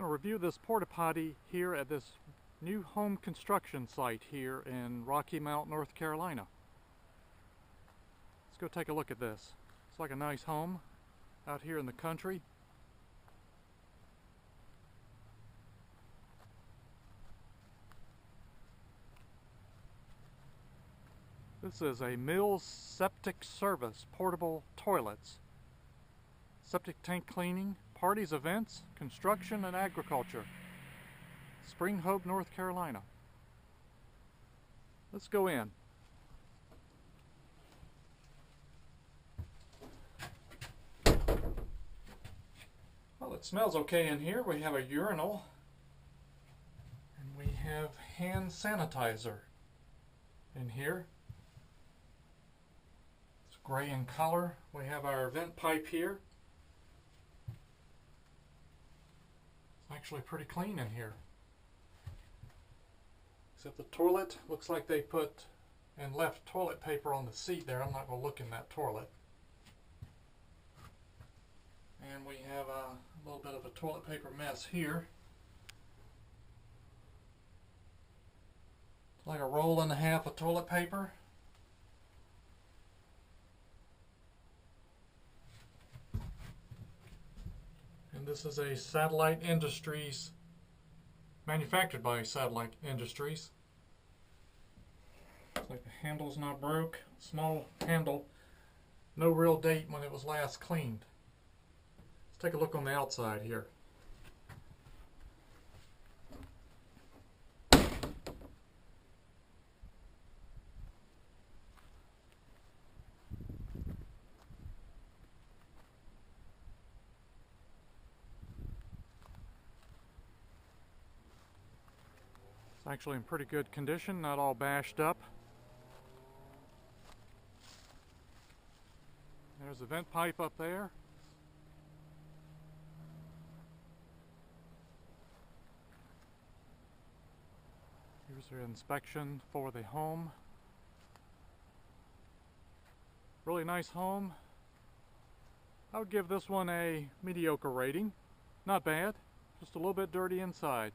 going to review this porta potty here at this new home construction site here in Rocky Mount, North Carolina. Let's go take a look at this. It's like a nice home out here in the country. This is a Mills Septic Service portable toilets. Septic tank cleaning, parties, events, construction, and agriculture. Spring Hope, North Carolina. Let's go in. Well, it smells okay in here. We have a urinal. And we have hand sanitizer in here. It's gray in color. We have our vent pipe here. Actually pretty clean in here, except the toilet looks like they put and left toilet paper on the seat there. I'm not going to look in that toilet. And we have a little bit of a toilet paper mess here. It's like a roll and a half of toilet paper. And this is a Satellite Industries, manufactured by Satellite Industries. Looks like the handle's not broke. Small handle. No real date when it was last cleaned. Let's take a look on the outside here. It's actually in pretty good condition, not all bashed up. There's a vent pipe up there. Here's your inspection for the home. Really nice home. I would give this one a mediocre rating. Not bad, just a little bit dirty inside.